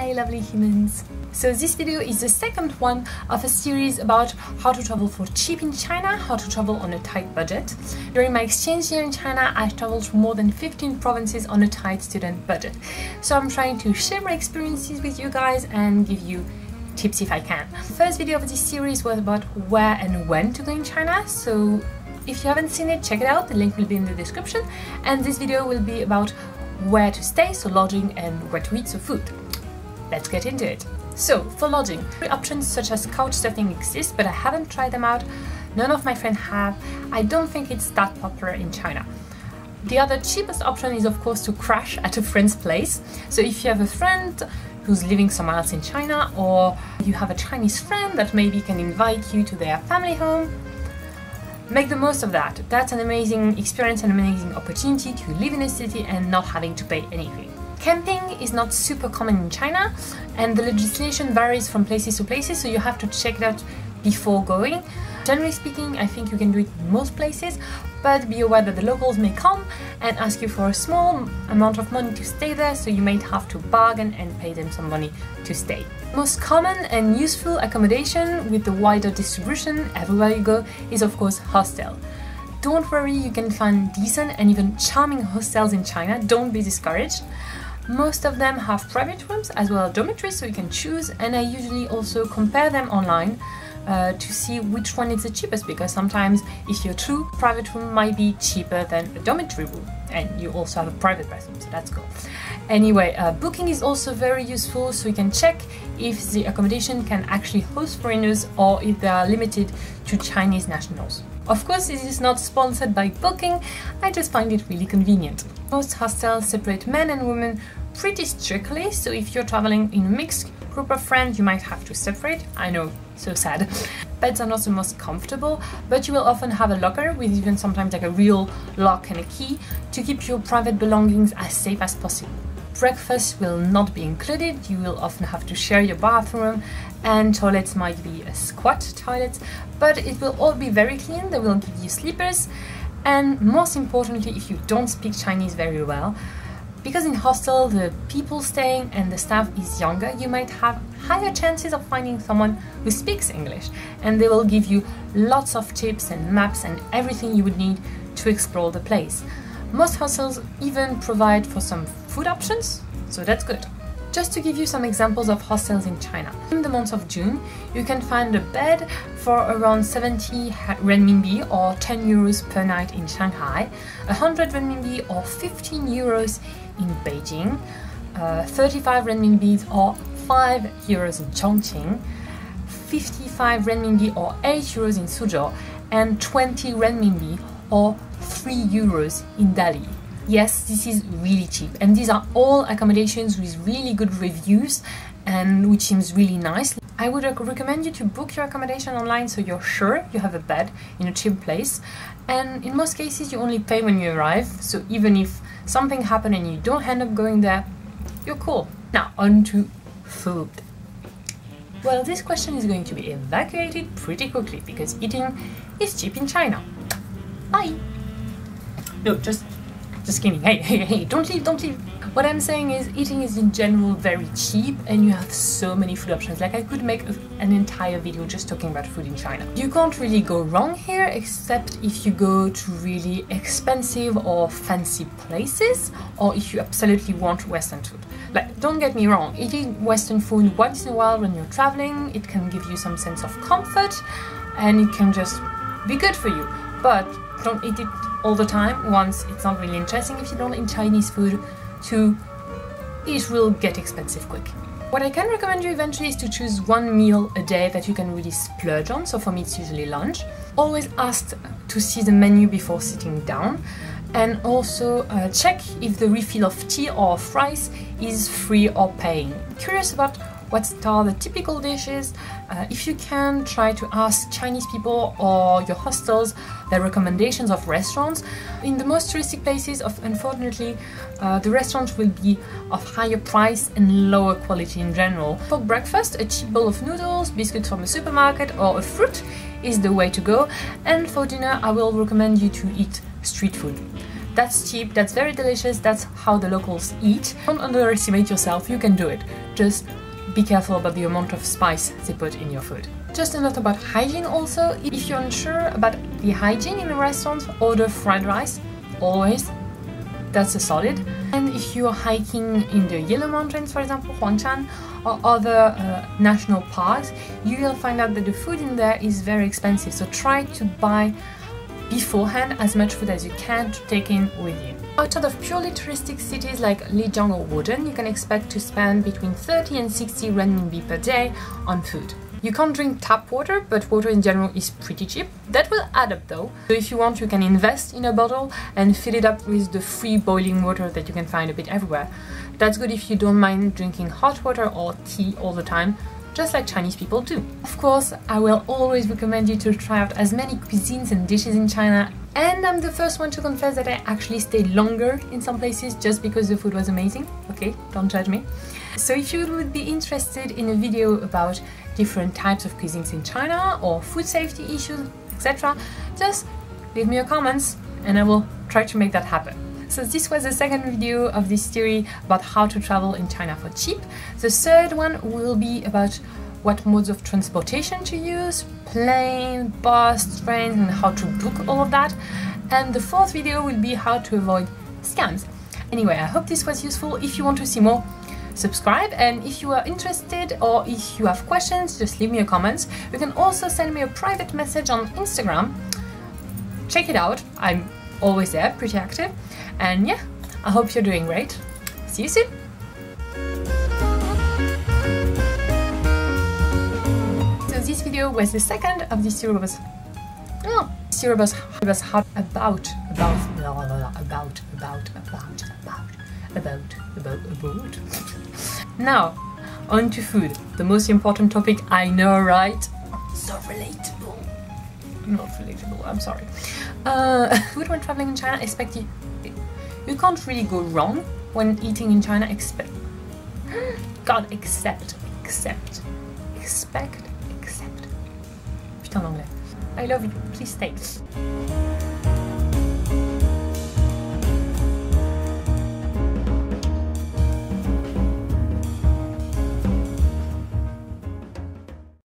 Hi lovely humans! So this video is the second one of a series about how to travel for cheap in China, how to travel on a tight budget. During my exchange year in China, I traveled to more than 15 provinces on a tight student budget. So I'm trying to share my experiences with you guys and give you tips if I can. The first video of this series was about where and when to go in China, so if you haven't seen it, check it out, the link will be in the description. And this video will be about where to stay, so lodging, and where to eat, so food. Let's get into it. So, for lodging, options such as couchsurfing exist, but I haven't tried them out. None of my friends have. I don't think it's that popular in China. The other cheapest option is of course to crash at a friend's place. So if you have a friend who's living somewhere else in China, or you have a Chinese friend that maybe can invite you to their family home, make the most of that. That's an amazing experience and an amazing opportunity to live in a city and not having to pay anything. Camping is not super common in China, and the legislation varies from places to places, so you have to check it out before going. Generally speaking, I think you can do it in most places, but be aware that the locals may come and ask you for a small amount of money to stay there, so you might have to bargain and pay them some money to stay. Most common and useful accommodation with the wider distribution everywhere you go is of course hostel. Don't worry, you can find decent and even charming hostels in China, don't be discouraged. Most of them have private rooms as well as dormitories, so you can choose, and I usually also compare them online to see which one is the cheapest, because sometimes if you're true, private room might be cheaper than a dormitory room, and you also have a private bathroom, so that's cool. Anyway, booking is also very useful, so you can check if the accommodation can actually host foreigners or if they are limited to Chinese nationals. Of course, this is not sponsored by Booking, I just find it really convenient. Most hostels separate men and women pretty strictly, so if you're traveling in a mixed group of friends, you might have to separate. I know, so sad. Beds are not the most comfortable, but you will often have a locker with even sometimes like a real lock and a key to keep your private belongings as safe as possible. Breakfast will not be included, you will often have to share your bathroom, and toilets might be a squat toilet, but it will all be very clean. They will give you sleepers, and most importantly, if you don't speak Chinese very well, because in hostel the people staying and the staff is younger, you might have higher chances of finding someone who speaks English, and they will give you lots of tips and maps and everything you would need to explore the place. Most hostels even provide for some food options, so that's good. Just to give you some examples of hostels in China. In the month of June, you can find a bed for around 70 renminbi or 10 euros per night in Shanghai, 100 renminbi or 15 euros in Beijing, 35 renminbi or 5 euros in Chongqing, 55 renminbi or 8 euros in Suzhou, and 20 renminbi or 3 euros in Dali. Yes, this is really cheap, and these are all accommodations with really good reviews and which seems really nice. I would recommend you to book your accommodation online so you're sure you have a bed in a cheap place, and in most cases you only pay when you arrive, so even if something happened and you don't end up going there, you're cool. Now on to food. Well, this question is going to be evacuated pretty quickly because eating is cheap in China. Bye! No, just kidding. Hey, don't leave. What I'm saying is eating is in general very cheap, and you have so many food options. Like I could make an entire video just talking about food in China. You can't really go wrong here, except if you go to really expensive or fancy places, or if you absolutely want Western food. Like, don't get me wrong, eating Western food once in a while when you're traveling, it can give you some sense of comfort, and it can just be good for you. But don't eat it all the time. Once, it's not really interesting. If you don't eat Chinese food, two, it will get expensive quick. What I can recommend you eventually is to choose one meal a day that you can really splurge on. So for me, it's usually lunch. Always ask to see the menu before sitting down, and also check if the refill of tea or of rice is free or paying. Curious about what are the typical dishes. If you can, try to ask Chinese people or your hostels their recommendations of restaurants. In the most touristic places, unfortunately, the restaurants will be of higher price and lower quality in general. For breakfast, a cheap bowl of noodles, biscuits from a supermarket or a fruit is the way to go, and for dinner I will recommend you to eat street food. That's cheap, that's very delicious, that's how the locals eat. Don't underestimate yourself, you can do it. Just be careful about the amount of spice they put in your food. Just a note about hygiene also. If you're unsure about the hygiene in a restaurant, order fried rice, always. That's a solid. And if you're hiking in the Yellow Mountains, for example, Huangshan, or other national parks, you will find out that the food in there is very expensive. So try to buy beforehand as much food as you can to take in with you. Outside of purely touristic cities like Lijiang or Wudong, you can expect to spend between 30 and 60 renminbi per day on food. You can't drink tap water, but water in general is pretty cheap. That will add up though. So if you want, you can invest in a bottle and fill it up with the free boiling water that you can find a bit everywhere. That's good if you don't mind drinking hot water or tea all the time, just like Chinese people do. Of course, I will always recommend you to try out as many cuisines and dishes in China, and I'm the first one to confess that I actually stayed longer in some places just because the food was amazing. Okay, don't judge me. So if you would be interested in a video about different types of cuisines in China or food safety issues, etc., just leave me your comments and I will try to make that happen. So this was the second video of this series about how to travel in China for cheap. The third one will be about what modes of transportation to use, plane, bus, train, and how to book all of that. And the fourth video will be how to avoid scams. Anyway, I hope this was useful. If you want to see more, subscribe, and if you are interested or if you have questions, just leave me a comment. You can also send me a private message on Instagram. Check it out, I'm always there, pretty active. And yeah, I hope you're doing great. See you soon! So this video was the second of this series. Was how about. Now, on to food. The most important topic, I know, right? So relatable. Not relatable, I'm sorry. Food when traveling in China, you can't really go wrong when eating in China, expect. Putain l'anglais. I love you, please stay.